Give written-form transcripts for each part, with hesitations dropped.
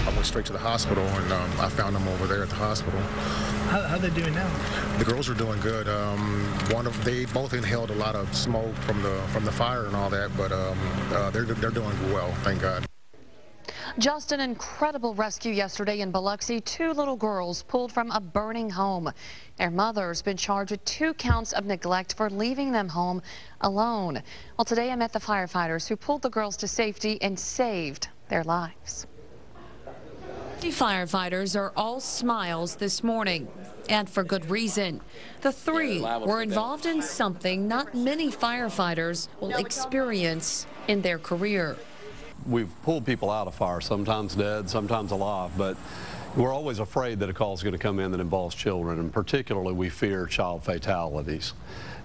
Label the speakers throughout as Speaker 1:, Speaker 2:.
Speaker 1: I went straight to the hospital, and I found them over there at the hospital.
Speaker 2: How they doing now?
Speaker 1: The girls are doing good. They both inhaled a lot of smoke from the fire and all that, but they're doing well, thank God.
Speaker 3: Just an incredible rescue yesterday in Biloxi. 2 little girls pulled from a burning home. Their mother's been charged with 2 counts of neglect for leaving them home alone. Well, today I met the firefighters who pulled the girls to safety and saved their lives. The firefighters are all smiles this morning, and for good reason. The 3 were involved in something not many firefighters will experience in their career.
Speaker 4: We've pulled people out of fire, sometimes dead, sometimes alive, but we're always afraid that a call is going to come in that involves children, and particularly we fear child fatalities.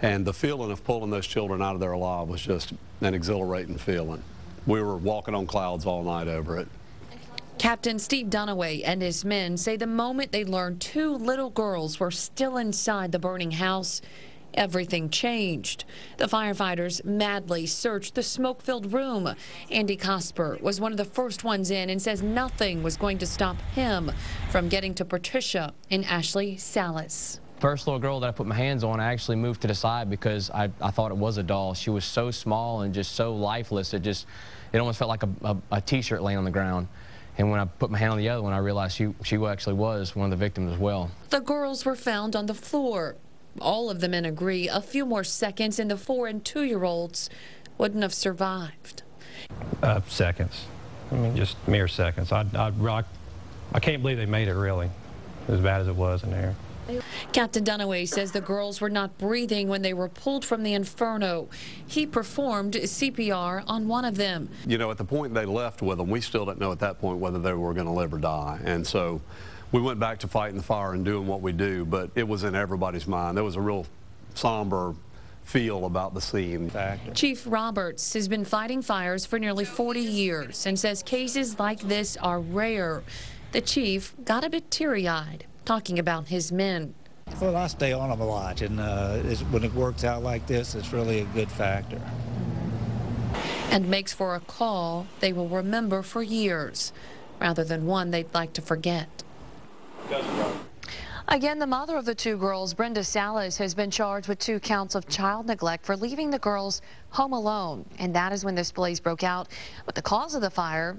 Speaker 4: And the feeling of pulling those children out of there alive was just an exhilarating feeling. We were walking on clouds all night over it.
Speaker 3: Captain Steve Dunaway and his men say the moment they learned 2 little girls were still inside the burning house, everything changed. The firefighters madly searched the smoke-filled room. Andy Cosper was one of the first ones in and says nothing was going to stop him from getting to Patricia and Ashley Salas.
Speaker 5: First little girl that I put my hands on, I actually moved to the side because I thought it was a doll. She was so small and just so lifeless. It almost felt like a t-shirt laying on the ground. And when I put my hand on the other one, I realized she actually was one of the victims as well. The girls were found on the floor. All of the men agree a few more seconds and the 4- and 2-year-olds wouldn't have survived.
Speaker 6: Seconds. I mean, just mere seconds. I can't believe they made it, really, as bad as it was in there.
Speaker 3: Captain Dunaway says the girls were not breathing when they were pulled from the inferno. He performed CPR on one of them.
Speaker 4: You know, at the point they left with them, we still didn't know at that point whether they were going to live or die. And so we went back to fighting the fire and doing what we do, but it was in everybody's mind. There was a real somber feel about the scene.
Speaker 3: Chief Roberts has been fighting fires for nearly 40 years and says cases like this are rare. The chief got a bit teary-eyed talking about his men.
Speaker 2: Well, I stay on them a lot, and when it works out like this, it's really a good factor.
Speaker 3: And makes for a call they will remember for years, rather than one they'd like to forget. Again, the mother of the 2 girls, Brenda Salas, has been charged with 2 counts of child neglect for leaving the girls home alone. And that is when this blaze broke out. But the cause of the fire